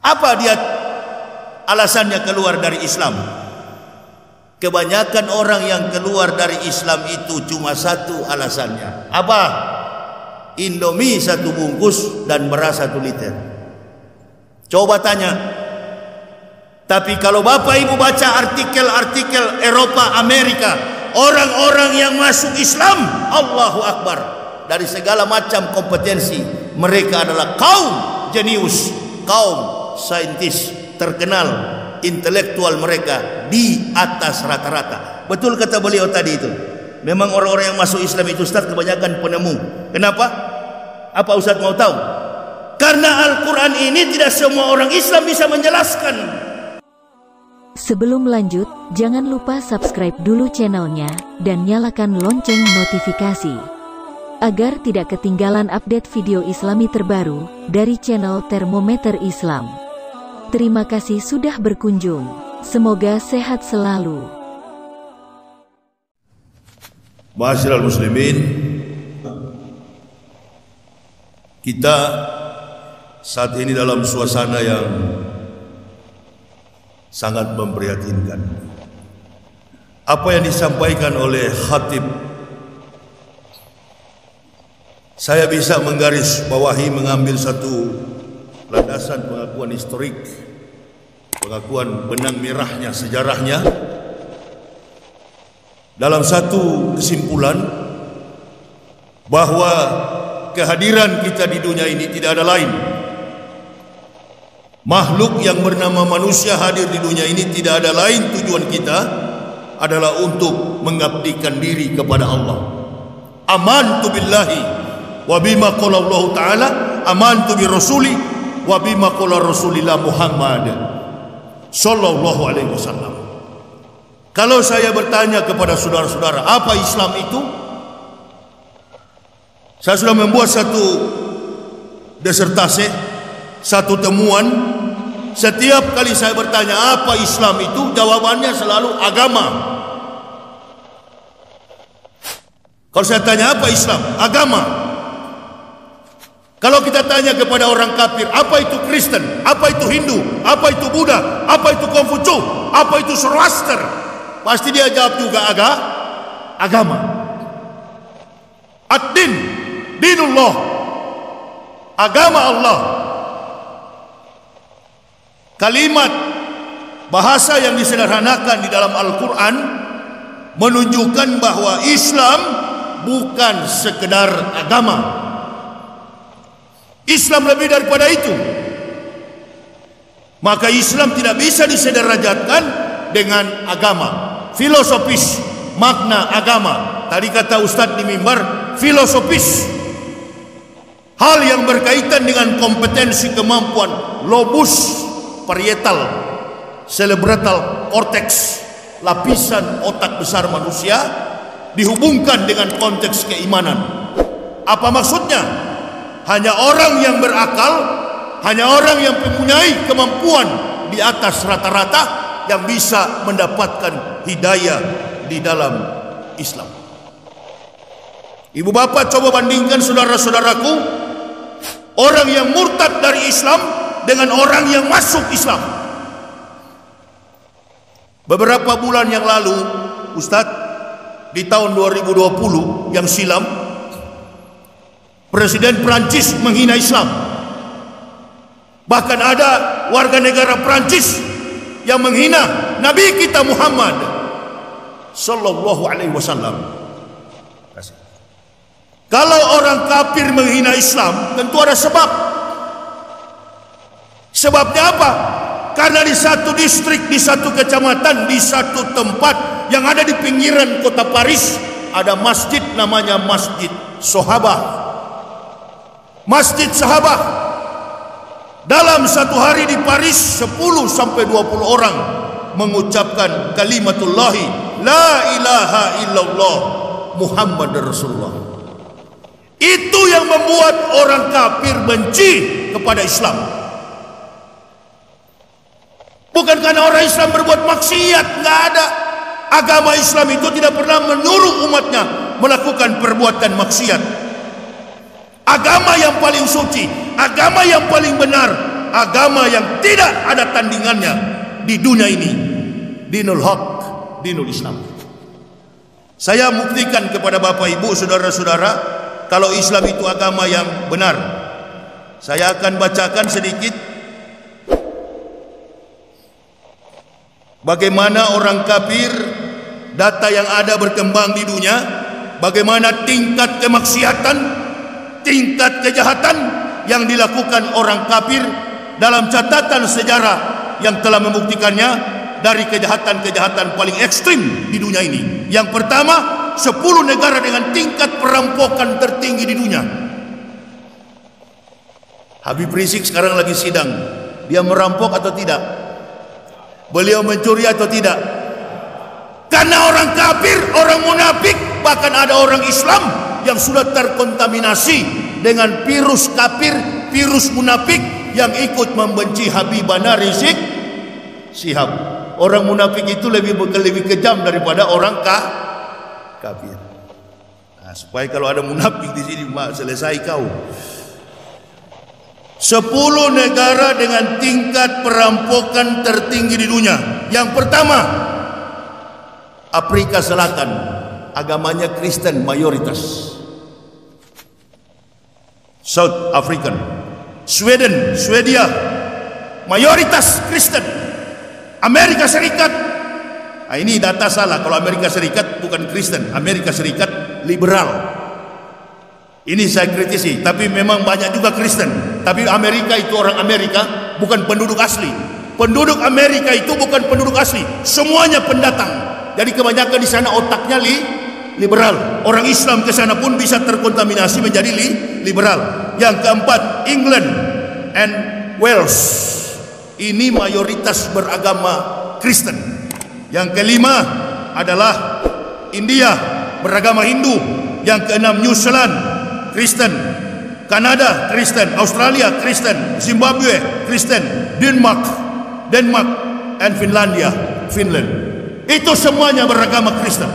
Apa dia alasannya keluar dari Islam? Kebanyakan orang yang keluar dari Islam itu cuma satu alasannya. Apa? Indomie 1 bungkus dan beras 1 liter. Coba tanya. Tapi kalau Bapak Ibu baca artikel-artikel Eropa, Amerika, orang-orang yang masuk Islam, Allahu Akbar, dari segala macam kompetensi, mereka adalah kaum jenius, kaum saintis terkenal, intelektual mereka di atas rata-rata. Betul kata beliau tadi itu. Memang orang-orang yang masuk Islam itu Ustaz kebanyakan penemu. Kenapa? Apa Ustaz mau tahu? Karena Al-Quran ini tidak semua orang Islam bisa menjelaskan. Sebelum lanjut, jangan lupa subscribe dulu channelnya dan nyalakan lonceng notifikasi agar tidak ketinggalan update video Islami terbaru dari channel Termometer Islam. Terima kasih sudah berkunjung. Semoga sehat selalu. Ma'asyiral muslimin, kita saat ini dalam suasana yang sangat memprihatinkan. Apa yang disampaikan oleh khatib, saya bisa menggaris bawahi, mengambil satu landasan pengakuan historik, pengakuan benang merahnya, sejarahnya, dalam satu kesimpulan bahwa kehadiran kita di dunia ini tidak ada lain. Makhluk yang bernama manusia hadir di dunia ini tidak ada lain tujuan kita adalah untuk mengabdikan diri kepada Allah. Amantu billahi wa bima qala Allah Ta'ala, amantu bi rasuli wa bima qala Rasulillah Muhammad sallallahu alaihi wasallam. Kalau saya bertanya kepada saudara-saudara, apa Islam itu? Saya sudah membuat satu disertasi, satu temuan. Setiap kali saya bertanya apa Islam itu, jawabannya selalu agama. Kalau saya tanya apa Islam? Agama. Kalau kita tanya kepada orang kafir, apa itu Kristen? Apa itu Hindu? Apa itu Buddha? Apa itu Konghucu? Apa itu Zoroaster? Pasti dia jawab juga agama. Ad-din, dinullah, agama Allah. Kalimat bahasa yang disederhanakan di dalam Al-Quran menunjukkan bahwa Islam bukan sekedar agama. Islam lebih daripada itu. Maka Islam tidak bisa disederajatkan dengan agama. Filosofis makna agama. Tadi kata Ustadz di mimbar, filosofis. Hal yang berkaitan dengan kompetensi, kemampuan, lobus parietal, cerebral cortex, lapisan otak besar manusia, dihubungkan dengan konteks keimanan. Apa maksudnya? Hanya orang yang berakal, hanya orang yang mempunyai kemampuan di atas rata-rata yang bisa mendapatkan hidayah di dalam Islam. Ibu bapak coba bandingkan saudara-saudaraku, orang yang murtad dari Islam dengan orang yang masuk Islam. Beberapa bulan yang lalu, Ustadz, di tahun 2020 yang silam, Presiden Prancis menghina Islam. Bahkan ada warga negara Prancis yang menghina Nabi kita Muhammad sallallahu alaihi wasallam. Kalau orang kafir menghina Islam, tentu ada sebab. Sebabnya apa? Karena di satu distrik, di satu kecamatan, di satu tempat yang ada di pinggiran kota Paris, ada masjid namanya Masjid Sahabah. Masjid Sahabah, dalam satu hari di Paris 10 sampai 20 orang mengucapkan kalimatullahi la ilaha illallah Muhammad Rasulullah. Itu yang membuat orang kafir benci kepada Islam. Bukan karena orang Islam berbuat maksiat, nggak ada. Agama Islam itu tidak pernah menyuruh umatnya melakukan perbuatan maksiat. Agama yang paling suci, agama yang paling benar, agama yang tidak ada tandingannya di dunia ini. Dinul Haq, dinul Islam. Saya buktikan kepada Bapak Ibu, saudara-saudara, kalau Islam itu agama yang benar. Saya akan bacakan sedikit bagaimana orang kafir, data yang ada berkembang di dunia, bagaimana tingkat kemaksiatan, tingkat kejahatan yang dilakukan orang kafir dalam catatan sejarah yang telah membuktikannya dari kejahatan-kejahatan paling ekstrim di dunia ini. Yang pertama, 10 negara dengan tingkat perampokan tertinggi di dunia. Habib Rizik sekarang lagi sidang. Dia merampok atau tidak? Beliau mencuri atau tidak? Karena orang kafir, orang munafik, bahkan ada orang Islam yang sudah terkontaminasi dengan virus kafir, virus munafik yang ikut membenci Habibana Rizik Syihab. Orang munafik itu lebih kejam daripada orang kafir. Nah, supaya kalau ada munafik di sini, selesai kau. 10 negara dengan tingkat perampokan tertinggi di dunia. Yang pertama, Afrika Selatan, agamanya Kristen mayoritas. South African. Sweden, Swedia, mayoritas Kristen. Amerika Serikat, nah ini data salah. Kalau Amerika Serikat bukan Kristen, Amerika Serikat liberal. Ini saya kritisi, tapi memang banyak juga Kristen. Tapi Amerika itu orang Amerika, bukan penduduk asli. Penduduk Amerika itu bukan penduduk asli, semuanya pendatang. Jadi kebanyakan di sana otaknya liberal. Orang Islam ke sana pun bisa terkontaminasi menjadi liberal. Yang keempat, England and Wales. Ini mayoritas beragama Kristen. Yang kelima adalah India, beragama Hindu. Yang keenam, New Zealand, Kristen. Kanada, Kristen. Australia, Kristen. Zimbabwe, Kristen. Denmark, and Finland. Itu semuanya beragama Kristen.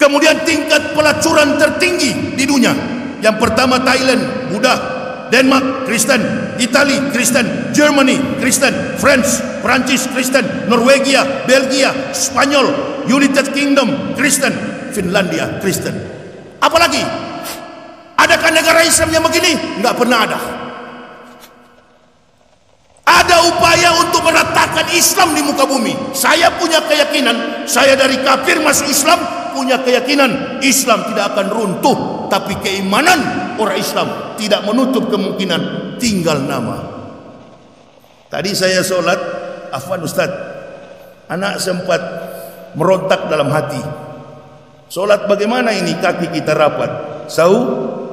Kemudian tingkat pelacuran tertinggi di dunia. Yang pertama Thailand, Buddha. Denmark, Kristen. Italia, Kristen. Germany, Kristen. France, Prancis, Kristen. Norwegia, Belgia, Spanyol, United Kingdom, Kristen. Finlandia, Kristen. Apalagi? Adakah negara Islam yang begini? Enggak pernah ada. Ada upaya untuk meratakan Islam di muka bumi. Saya punya keyakinan, saya dari kafir masuk Islam, punya keyakinan Islam tidak akan runtuh. Tapi keimanan orang Islam tidak menutup kemungkinan tinggal nama. Tadi saya sholat, afwan Ustaz, anak sempat merontak dalam hati. Sholat bagaimana ini kaki kita rapat?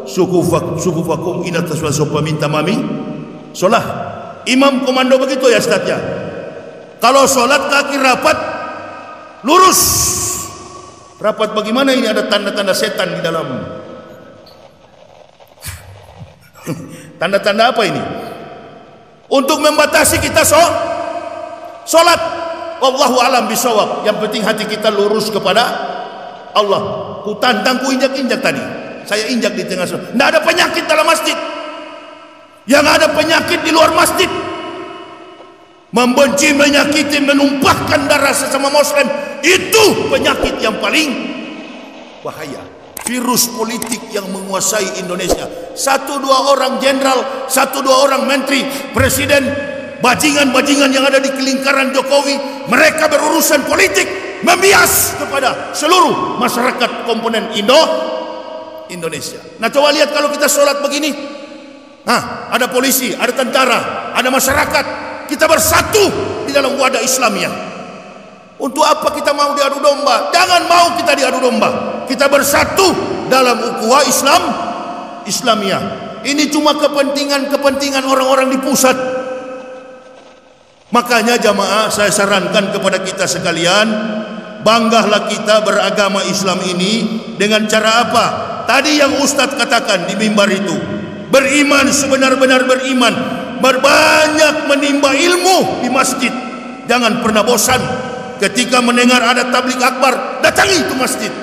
Sukufakum ina taswasopa minta mami. Sholat imam komando begitu ya Ustaz ya. Kalau sholat kaki rapat, lurus. Rapat bagaimana ini, ada tanda-tanda setan di dalam. Tanda-tanda apa ini? Untuk membatasi kita sholat. Wallahu alam bisawab. Yang penting hati kita lurus kepada Allah. Ku tantang, ku injak-injak tadi. Saya injak di tengah sholat. Tidak ada penyakit dalam masjid. Yang ada penyakit di luar masjid. Membenci, menyakiti, menumpahkan darah sesama muslim. Itu penyakit yang paling bahaya. Virus politik yang menguasai Indonesia. 1-2 orang jenderal, 1-2 orang menteri, presiden, bajingan-bajingan yang ada di lingkaran Jokowi, mereka berurusan politik, membias kepada seluruh masyarakat komponen Indonesia. Nah coba lihat kalau kita sholat begini, nah ada polisi, ada tentara, ada masyarakat, kita bersatu di dalam wadah Islamiyah. Untuk apa kita mau diadu domba? Jangan mau kita diadu domba. Kita bersatu dalam ukhuwah Islamiyah. Ini cuma kepentingan orang-orang di pusat. Makanya jamaah, saya sarankan kepada kita sekalian, banggahlah kita beragama Islam ini dengan cara apa? Tadi yang Ustadz katakan di mimbar itu, beriman sebenar-benar beriman, berbanyak menimba ilmu di masjid. Jangan pernah bosan. Ketika mendengar ada tabligh akbar, datangi ke masjid,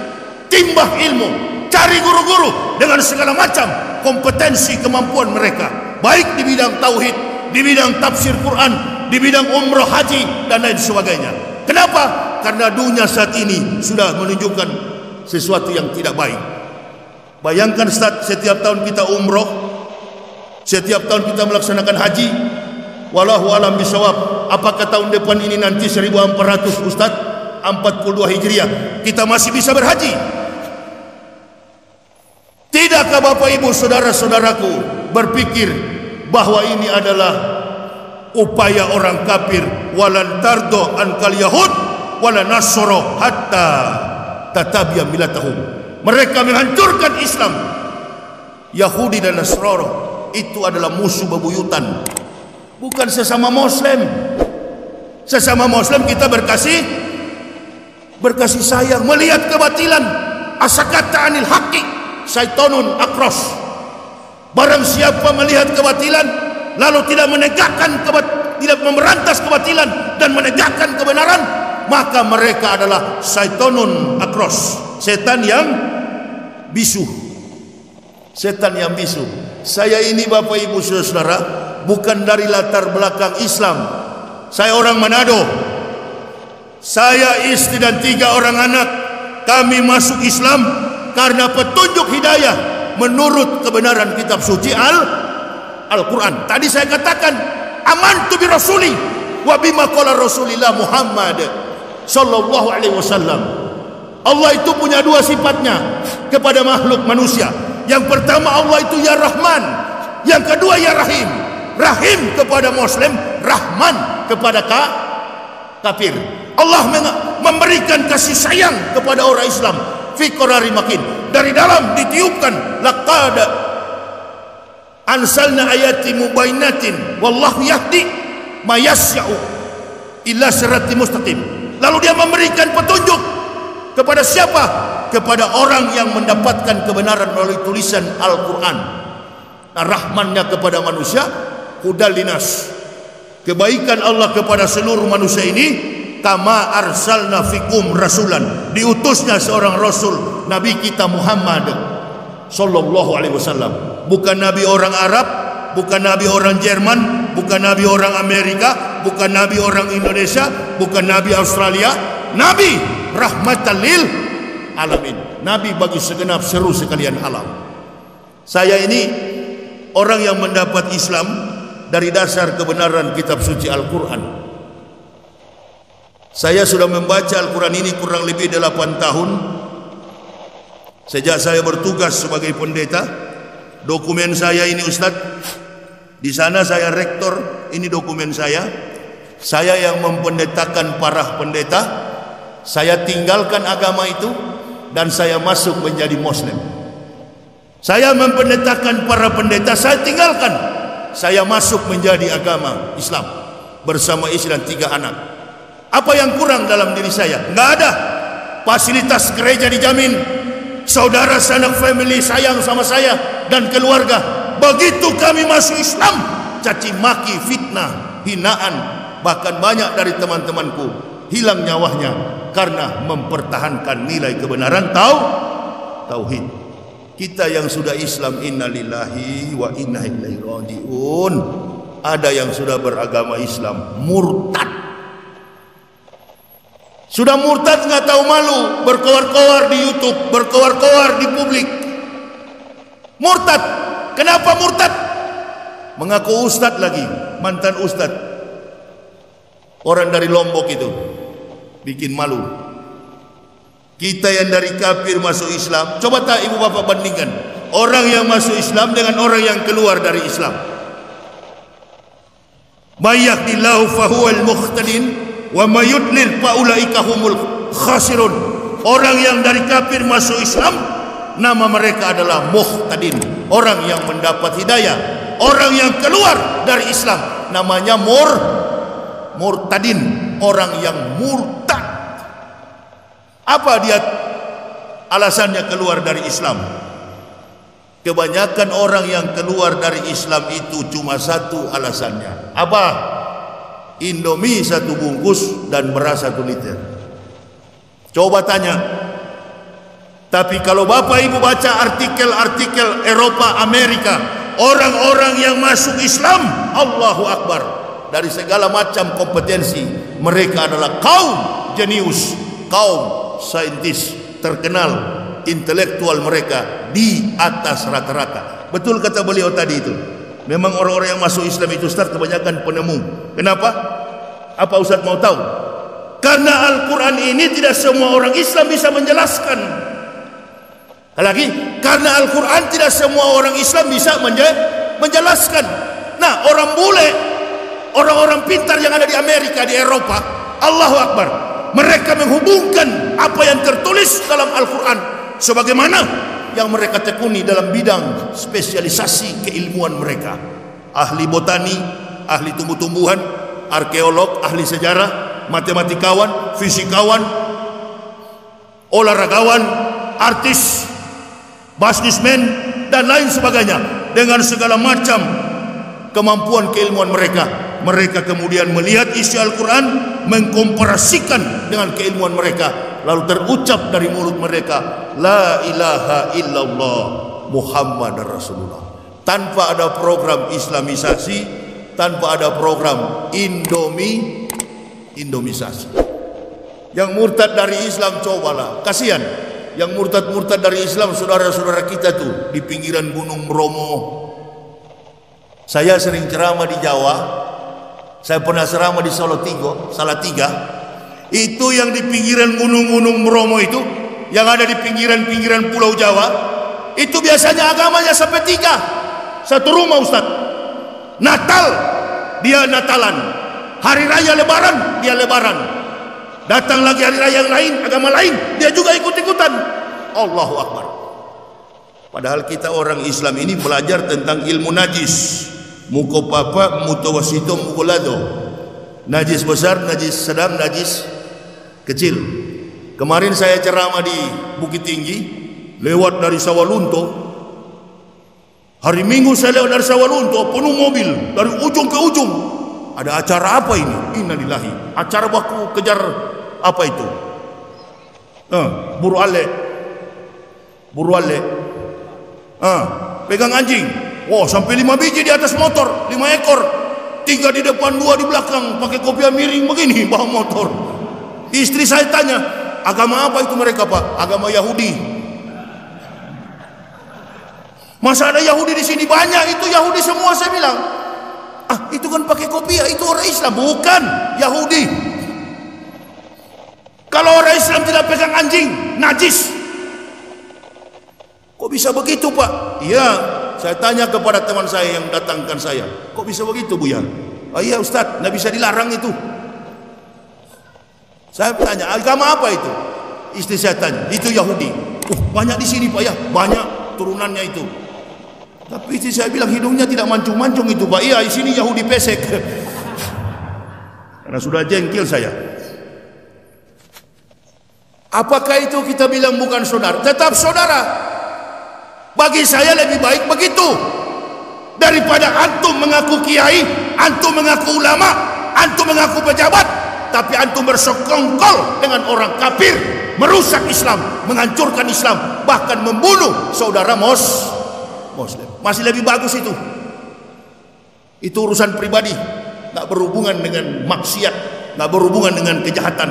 timbah ilmu, cari guru-guru dengan segala macam kompetensi kemampuan mereka. baik di bidang tauhid, di bidang tafsir Quran, di bidang umrah haji dan lain sebagainya. Kenapa? Karena dunia saat ini sudah menunjukkan sesuatu yang tidak baik. Bayangkan Ustaz, setiap tahun kita umrah, setiap tahun kita melaksanakan haji. Wallahu alam bisawab. Apakah tahun depan ini nanti 1400 Ustaz, 42 Hijriah, kita masih bisa berhaji? Tidakkah Bapak Ibu saudara-saudaraku berpikir bahwa ini adalah upaya orang kafir? Walan tardo ankal yahud wala nasoro hatta tatabiya milatahum. Mereka menghancurkan Islam. Yahudi dan Nasrani itu adalah musuh bebuyutan, bukan sesama Muslim. Sesama Muslim kita berkasih sayang, melihat kebatilan. Asakata anil haqqi syaitonun akros. Barang siapa melihat kebatilan lalu tidak menegakkan tidak memberantas kebatilan dan menegakkan kebenaran, maka mereka adalah syaitonun akros, setan yang bisu. Setan yang bisu. Saya ini Bapak Ibu saudara, bukan dari latar belakang Islam. Saya orang Manado. Saya istri dan 3 orang anak. Kami masuk Islam karena petunjuk hidayah menurut kebenaran kitab suci Al-Quran. Tadi saya katakan, amantu bi rasuli wa bima qala Rasulillah Muhammad sallallahu alaihi wasallam. Allah itu punya 2 sifatnya kepada makhluk manusia. Yang pertama, Allah itu ya Rahman. Yang kedua, ya Rahim. Rahim kepada Muslim, Rahman kepada kafir. Allah memberikan kasih sayang kepada orang Islam. Fi qarari makin. Dari dalam ditiupkan, laqad ansalna ayati mubainatin wallahu yahdi ma yasya'u illa siratal mustaqim. Lalu dia memberikan petunjuk kepada siapa? Kepada orang yang mendapatkan kebenaran melalui tulisan Al-Quran. Nah, rahmannya kepada manusia, hudal linas, kebaikan Allah kepada seluruh manusia ini. Kama arsalna fikum rasulan, diutusnya seorang rasul, Nabi kita Muhammad sallallahu alaihi wasallam. Bukan Nabi orang Arab, bukan Nabi orang Jerman, bukan Nabi orang Amerika, bukan Nabi orang Indonesia, bukan Nabi Australia. Nabi rahmatan lil alamin, Nabi bagi segenap seru sekalian alam. Saya ini orang yang mendapat Islam dari dasar kebenaran kitab suci Al-Quran. Saya sudah membaca Al-Quran ini kurang lebih 8 tahun sejak saya bertugas sebagai pendeta. Dokumen saya ini Ustaz, di sana saya rektor, ini dokumen saya. Saya yang mempendetakan para pendeta. Saya tinggalkan agama itu dan saya masuk menjadi Muslim. Saya mempendetakan para pendeta, saya tinggalkan. Saya masuk menjadi agama Islam bersama istri dan 3 anak. Apa yang kurang dalam diri saya? Enggak ada. Fasilitas gereja dijamin. Saudara sanak family sayang sama saya dan keluarga. Begitu kami masuk Islam, caci maki, fitnah, hinaan, bahkan banyak dari teman-temanku hilang nyawanya karena mempertahankan nilai kebenaran tauhid. Kita yang sudah Islam, innalillahi wa inna ilaihi rajiun. Ada yang sudah beragama Islam murtad. Sudah murtad nggak tahu malu, berkoar-koar di YouTube, berkoar-koar di publik. Murtad. Kenapa murtad? Mengaku ustad lagi, mantan ustad. Orang dari Lombok itu bikin malu. Kita yang dari kafir masuk Islam. Coba tak ibu bapak bandingkan orang yang masuk Islam dengan orang yang keluar dari Islam. Mayyakillahu fahuwal muhtadin wa mayudlil faulaika humul khasirun. Orang yang dari kafir masuk Islam, nama mereka adalah muhtadin, orang yang mendapat hidayah. Orang yang keluar dari Islam namanya murtadin, orang yang murtad. Apa dia alasannya keluar dari Islam? Kebanyakan orang yang keluar dari Islam itu cuma satu alasannya. Apa? Indomie 1 bungkus dan beras 1 liter. Coba tanya. Tapi kalau Bapak Ibu baca artikel-artikel Eropa, Amerika, orang-orang yang masuk Islam, Allahu Akbar, dari segala macam kompetensi, mereka adalah kaum jenius, kaum saintis terkenal, intelektual mereka di atas rata-rata. Betul kata beliau tadi itu. Memang orang-orang yang masuk Islam itu Ustaz kebanyakan penemu. Kenapa? Apa Ustaz mau tahu? Karena Al-Quran ini tidak semua orang Islam bisa menjelaskan. Lagi, karena Al-Quran tidak semua orang Islam bisa menjelaskan. Nah, orang bule, orang-orang pintar yang ada di Amerika, di Eropa, Allahu Akbar, mereka menghubungkan apa yang tertulis dalam Al-Quran sebagaimana yang mereka tekuni dalam bidang spesialisasi keilmuan mereka. Ahli botani, ahli tumbuh-tumbuhan, arkeolog, ahli sejarah, matematikawan, fisikawan, olahragawan, artis, bisnismen, dan lain sebagainya. Dengan segala macam kemampuan keilmuan mereka, mereka kemudian melihat isi Al-Quran, mengkomparasikan dengan keilmuan mereka, lalu terucap dari mulut mereka, la ilaha illallah Muhammad Rasulullah. Tanpa ada program islamisasi, tanpa ada program indomisasi. Yang murtad dari Islam, cobalah, kasihan yang murtad-murtad dari Islam, saudara-saudara kita tuh di pinggiran Gunung Bromo. Saya sering ceramah di Jawa. Saya pernah ceramah di Salatiga. Itu yang di pinggiran gunung-gunung Bromo itu, yang ada di pinggiran-pinggiran Pulau Jawa, itu biasanya agamanya sampai 3. Satu rumah Ustaz. Natal, dia Natalan. Hari Raya Lebaran, dia Lebaran. Datang lagi hari raya yang lain, agama lain, dia juga ikut-ikutan. Allahu Akbar. Padahal kita orang Islam ini belajar tentang ilmu najis. Mukopapa, mutawasito, mukolado. Najis besar, najis sedang, najis kecil. Kemarin saya ceramah di Bukit Tinggi, lewat dari Sawalunto. Hari Minggu saya lewat dari Sawalunto, penuh mobil dari ujung ke ujung. Ada acara apa ini? Innalillahi. Acara baku kejar apa itu? Buru ale. Pegang anjing. Wow, sampai 5 biji di atas motor, 5 ekor. 3 di depan, 2 di belakang, pakai kopiah miring begini bawa motor. Istri saya tanya, agama apa itu mereka, Pak? Agama Yahudi. Masa ada Yahudi di sini? Banyak, itu Yahudi semua, saya bilang. Itu kan pakai kopiah, itu orang Islam. Bukan Yahudi. Kalau orang Islam tidak pegang anjing, najis. Kok bisa begitu, Pak? Iya, saya tanya kepada teman saya yang datangkan saya. Kok bisa begitu, Buya? Iya Ustaz, nggak bisa dilarang itu. Saya tanya, agama apa itu? Istri saya tanya, itu Yahudi. Banyak di sini, Pak, ya. Banyak turunannya itu. Tapi istri saya bilang, hidungnya tidak mancung-mancung itu, Pak. Iya, di sini Yahudi pesek. Karena sudah jengkel saya. Apakah itu kita bilang bukan saudara? Tetap saudara. Bagi saya lebih baik begitu daripada antum mengaku kiai, antum mengaku ulama, antum mengaku pejabat, tapi antum bersekongkol dengan orang kafir, merusak Islam, menghancurkan Islam, bahkan membunuh saudara Muslim. Masih lebih bagus itu. Itu urusan pribadi, nggak berhubungan dengan maksiat, nggak berhubungan dengan kejahatan.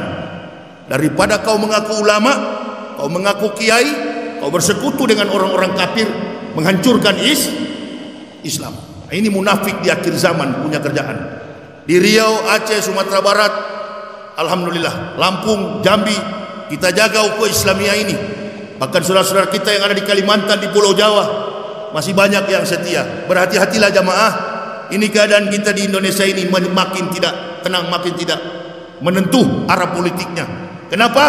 Daripada kau mengaku ulama, kau mengaku kiai, kau bersekutu dengan orang-orang kafir, menghancurkan Islam. Ini munafik di akhir zaman punya kerjaan. Di Riau, Aceh, Sumatera Barat, alhamdulillah, Lampung, Jambi, kita jaga ukhuwah Islamiyah ini. Bahkan saudara-saudara kita yang ada di Kalimantan, di Pulau Jawa, masih banyak yang setia. Berhati-hatilah jamaah. Ini keadaan kita di Indonesia ini makin tidak tenang, makin tidak menentu arah politiknya. Kenapa?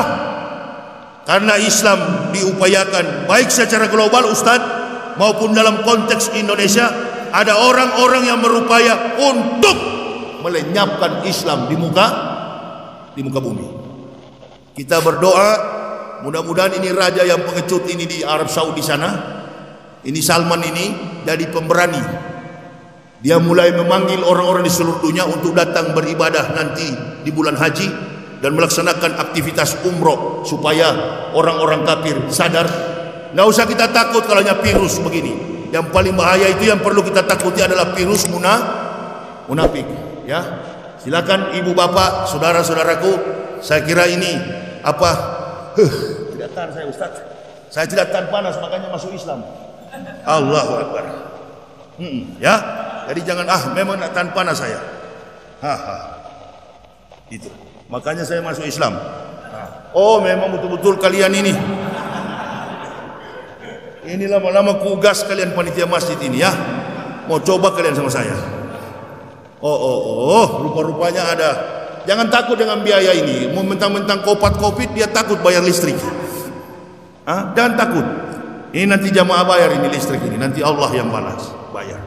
Karena Islam diupayakan baik secara global, Ustadz, maupun dalam konteks Indonesia. Ada orang-orang yang berupaya untuk melenyapkan Islam di muka bumi. Kita berdoa, mudah-mudahan ini raja yang pengecut ini di Arab Saudi sana, ini Salman ini jadi pemberani. Dia mulai memanggil orang-orang di seluruh dunia untuk datang beribadah nanti di bulan haji dan melaksanakan aktivitas umroh, supaya orang-orang kafir sadar, nggak usah kita takut kalau virus begini. Yang paling bahaya itu yang perlu kita takuti adalah virus munafik. Ya, silakan ibu bapak, saudara-saudaraku. Saya kira ini apa? Tidak tahan saya Ustaz. Saya tidak tahan panas, makanya masuk Islam. Allahu Akbar. Ya, jadi jangan memang nak tahan panas saya. Itu. Makanya saya masuk Islam. Oh, memang betul-betul kalian ini. Ini lama-lama kugas kalian panitia masjid ini ya. Mau coba kalian sama saya. Rupa-rupanya ada. Jangan takut dengan biaya ini. Mau mentang-mentang Covid dia takut bayar listrik. Jangan takut. Ini nanti jamaah bayar ini listrik ini. Nanti Allah yang balas bayar.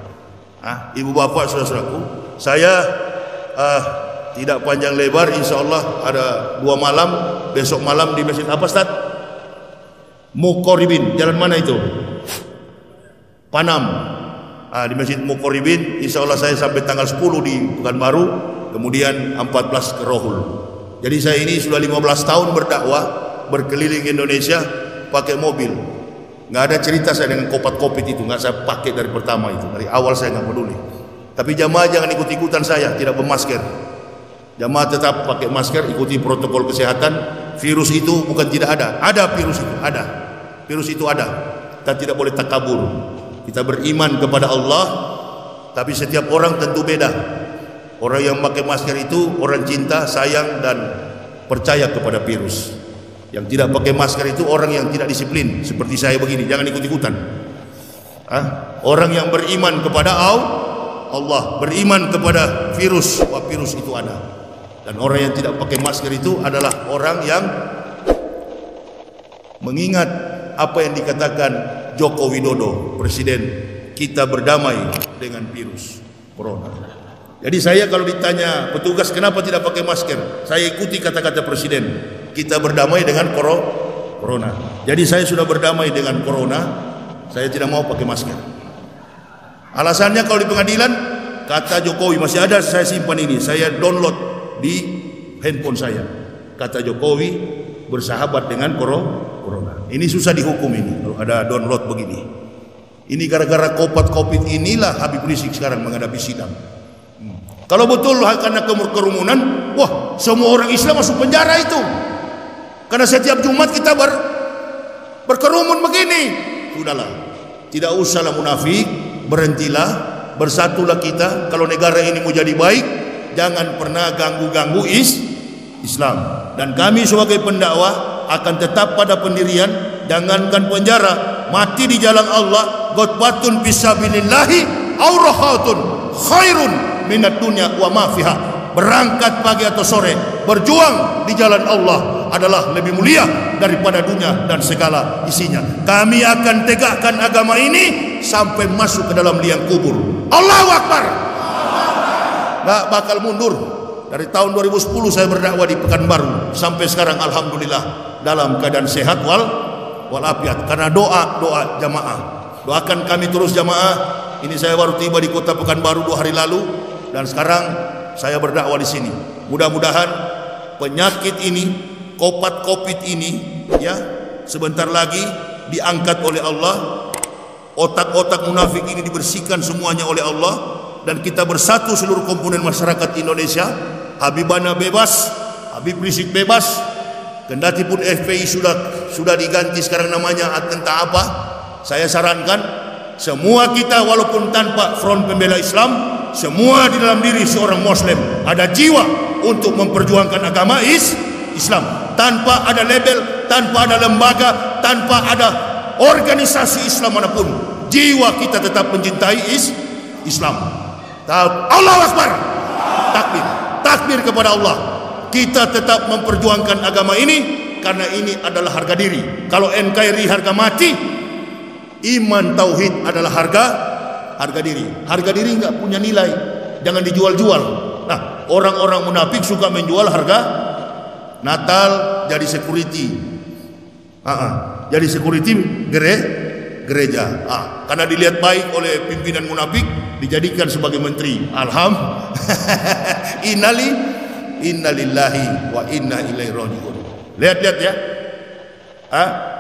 Ibu bapak saudara-saudaraku, saya tidak panjang lebar, insya Allah ada 2 malam. Besok malam di masjid apa Ustaz? Mukoribin. Jalan mana itu? Panam. Di masjid Mukoribin. Insya Allah saya sampai tanggal 10 di Pekanbaru, kemudian 14 ke Rohul. Jadi saya ini sudah 15 tahun berdakwah, berkeliling Indonesia pakai mobil. Nggak ada cerita saya dengan Covid itu, nggak saya pakai dari pertama itu. Dari awal saya nggak peduli. Tapi jamaah jangan ikut-ikutan saya, tidak bermasker. Jamaah tetap pakai masker, ikuti protokol kesehatan. Virus itu bukan tidak ada. Ada virus itu, ada. Virus itu ada. Kita tidak boleh takabur. Kita beriman kepada Allah, tapi setiap orang tentu beda. Orang yang pakai masker itu orang cinta, sayang dan percaya kepada virus. Yang tidak pakai masker itu orang yang tidak disiplin, seperti saya begini. Jangan ikut-ikutan. Orang yang beriman kepada Allah, beriman kepada virus, wah virus itu ada. Dan orang yang tidak pakai masker itu adalah orang yang mengingat apa yang dikatakan Joko Widodo, presiden, kita berdamai dengan virus corona. Jadi saya kalau ditanya petugas kenapa tidak pakai masker, saya ikuti kata-kata presiden, kita berdamai dengan corona. Jadi saya sudah berdamai dengan corona, saya tidak mau pakai masker. Alasannya kalau di pengadilan, kata Jokowi, masih ada saya simpan ini, saya download di handphone saya. Kata Jokowi bersahabat dengan corona. Ini susah dihukum ini kalau ada download begini. Ini gara-gara Covid inilah Habib Rizik sekarang menghadapi sidang. Kalau betul karena kerumunan, wah semua orang Islam masuk penjara itu. Karena setiap Jumat kita berkerumun begini. Sudahlah, tidak usahlah munafik, berhentilah, bersatulah kita. Kalau negara ini mau jadi baik, jangan pernah ganggu-ganggu Islam. Dan kami sebagai pendakwah akan tetap pada pendirian, jangankan penjara, mati di jalan Allah, ghotbatun fisabilillahi aurahatun khairun minat dunya wa ma fiha. Berangkat pagi atau sore, berjuang di jalan Allah adalah lebih mulia daripada dunia dan segala isinya. Kami akan tegakkan agama ini sampai masuk ke dalam liang kubur. Allahu Akbar. Nggak bakal mundur. Dari tahun 2010 saya berdakwah di Pekanbaru sampai sekarang alhamdulillah dalam keadaan sehat walafiat karena doa jamaah. Doakan kami terus jamaah. Ini saya baru tiba di kota Pekanbaru 2 hari lalu dan sekarang saya berdakwah di sini. Mudah-mudahan penyakit ini, Covid ini ya sebentar lagi diangkat oleh Allah. Otak-otak munafik ini dibersihkan semuanya oleh Allah dan kita bersatu seluruh komponen masyarakat Indonesia. Habibana bebas, Habib Rizik bebas. Kendati pun FPI sudah diganti sekarang namanya tentang apa? Saya sarankan semua kita walaupun tanpa front pembela Islam, semua di dalam diri seorang Muslim ada jiwa untuk memperjuangkan agama Islam. Tanpa ada label, tanpa ada lembaga, tanpa ada organisasi Islam manapun, jiwa kita tetap mencintai Islam. Allahu Akbar. Takbir kepada Allah. Kita tetap memperjuangkan agama ini karena ini adalah harga diri. Kalau NKRI harga mati, iman tauhid adalah harga diri. Harga diri enggak punya nilai, jangan dijual-jual. Nah, orang-orang munafik suka menjual harga. Natal jadi security. Jadi security gereja. Karena dilihat baik oleh pimpinan munafik, dijadikan sebagai menteri. Innalillahi wa inna ilaihi rajiun. Lihat ya.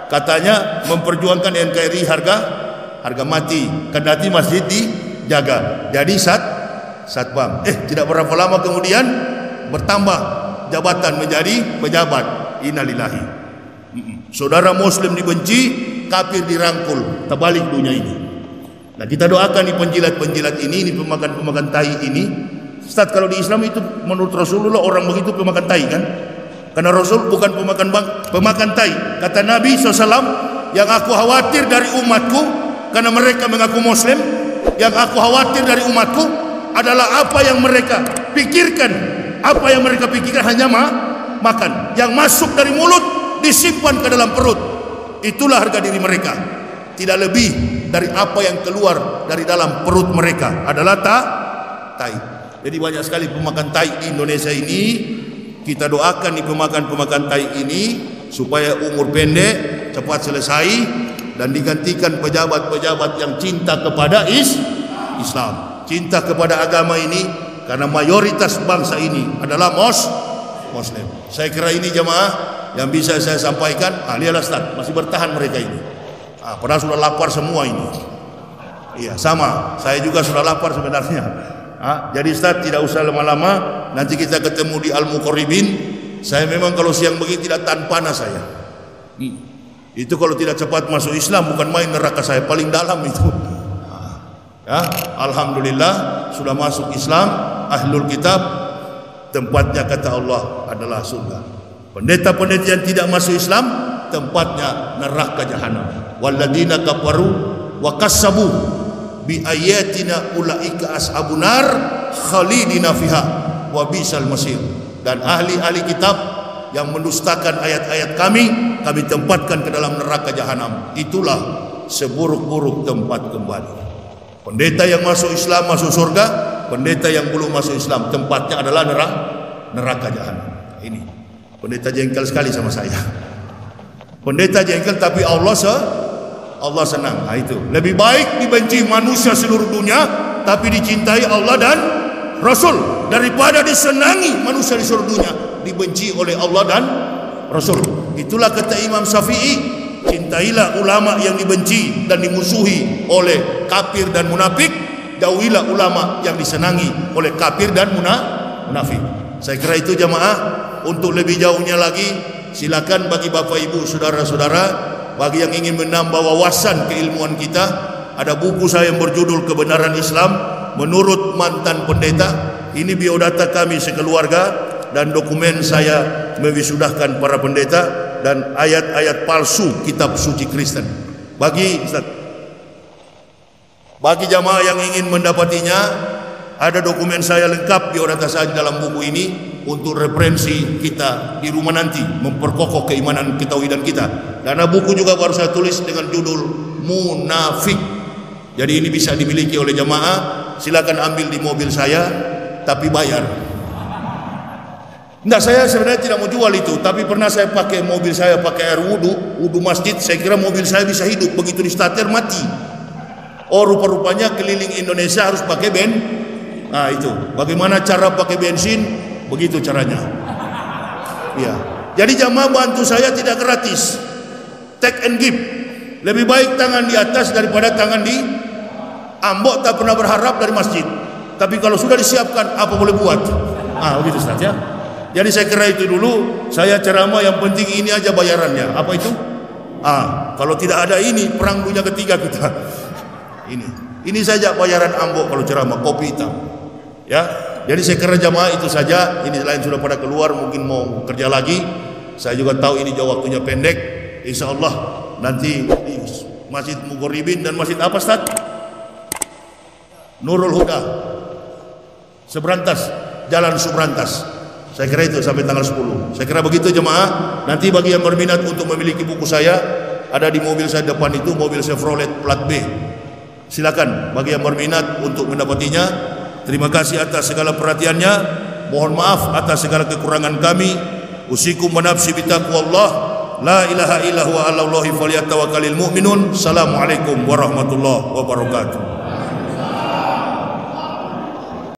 Katanya memperjuangkan NKRI harga harga mati. Kendati masjid dijaga. Jadi satpam. Tidak berapa lama kemudian bertambah jabatan menjadi pejabat. Innalillahi. Saudara Muslim dibenci, kafir dirangkul. Terbalik dunia ini. Nah, kita doakan di penjilat-penjilat ini pemakan-pemakan tai ini. Ustaz, kalau di Islam itu menurut Rasulullah orang begitu pemakan tai kan? Karena Rasul bukan pemakan tai. Kata Nabi SAW, yang aku khawatir dari umatku, karena mereka mengaku Muslim, yang aku khawatir dari umatku adalah apa yang mereka pikirkan. Apa yang mereka pikirkan hanya makan. Yang masuk dari mulut disimpan ke dalam perut. Itulah harga diri mereka. Tidak lebih dari apa yang keluar dari dalam perut mereka adalah tai. Jadi banyak sekali pemakan tai di Indonesia ini. Kita doakan di pemakan tai ini supaya umur pendek, cepat selesai, dan digantikan pejabat-pejabat yang cinta kepada Islam, cinta kepada agama ini, karena mayoritas bangsa ini adalah Muslim. Saya kira ini jemaah yang bisa saya sampaikan. Lihatlah Ustaz, masih bertahan mereka ini. Padahal sudah lapar semua ini. Iya, sama. Saya juga sudah lapar sebenarnya. Jadi Ustaz, tidak usah lama-lama. Nanti kita ketemu di Al-Muqarribin. Saya memang kalau siang begini tidak tahan panas saya. Itu kalau tidak cepat masuk Islam, bukan main neraka saya paling dalam itu. Alhamdulillah sudah masuk Islam, ahlul kitab, tempatnya kata Allah adalah surga. Pendeta-pendeta yang tidak masuk Islam, tempatnya neraka jahanam. Walladzina kafaru wa kassabu bi ayatina ulaika ashabun nar khalidina fiha wa bisal masir. Dan ahli-ahli kitab yang mendustakan ayat-ayat kami tempatkan ke dalam neraka jahanam. Itulah seburuk-buruk tempat kembali. Pendeta yang masuk Islam masuk surga, pendeta yang belum masuk Islam tempatnya adalah neraka jahanam. Ini pendeta jengkel sekali sama saya. Pendeta jengkel tapi Allah senang. Itu lebih baik dibenci manusia seluruh dunia tapi dicintai Allah dan Rasul daripada disenangi manusia di seluruh dunia dibenci oleh Allah dan Rasul. Itulah kata Imam Syafi'i, cintailah ulama yang dibenci dan dimusuhi oleh kafir dan munafik, jauhilah ulama yang disenangi oleh kafir dan munafik. Saya kira itu jamaah. Untuk lebih jauhnya lagi, silakan bagi Bapak Ibu saudara-saudara, bagi yang ingin menambah wawasan keilmuan kita, ada buku saya yang berjudul Kebenaran Islam Menurut Mantan Pendeta. Ini biodata kami sekeluarga dan dokumen saya mewisudahkan para pendeta dan ayat-ayat palsu kitab suci Kristen. Bagi jamaah yang ingin mendapatinya, ada dokumen saya lengkap biodata saya dalam buku ini untuk referensi kita di rumah nanti, memperkokoh keimanan ketauhidan kita. Karena buku juga baru saya tulis dengan judul Munafik. Jadi ini bisa dimiliki oleh jamaah. Silakan ambil di mobil saya, tapi bayar. Enggak, saya sebenarnya tidak mau jual itu, tapi pernah saya pakai mobil saya pakai air wudu masjid. Saya kira mobil saya bisa hidup, begitu di starter mati. Oh, rupa-rupanya keliling Indonesia harus pakai Nah itu, bagaimana cara pakai bensin? Begitu caranya. Iya. Jadi jamaah bantu saya tidak gratis. Take and give. Lebih baik tangan di atas daripada tangan di ambok. Tak pernah berharap dari masjid. Tapi kalau sudah disiapkan, apa boleh buat? Begitu Ustaz ya. Jadi saya kira itu dulu. Saya ceramah yang penting ini aja bayarannya. Apa itu? Kalau tidak ada ini, perang dunia ketiga kita. Ini saja bayaran ambok kalau ceramah, kopi hitam. Ya, jadi saya kira jamaah itu saja. Ini lain sudah pada keluar, mungkin mau kerja lagi. Saya juga tahu ini jauh waktunya pendek. Insya Allah nanti di Masjid Muqarribin dan Masjid apa Ustaz? Nurul Huda, Sebrantas, Jalan Subrantas. Saya kira itu sampai tanggal 10. Saya kira begitu jemaah. Nanti bagi yang berminat untuk memiliki buku saya, ada di mobil saya depan itu, mobil Chevrolet plat B. Silakan bagi yang berminat untuk mendapatinya. Terima kasih atas segala perhatiannya. Mohon maaf atas segala kekurangan kami. Usikum wa nafsi bitaqwallah. La ilaha illa huwa 'alallahi falyatawakkalul mu'minun. Assalamualaikum warahmatullahi wabarakatuh.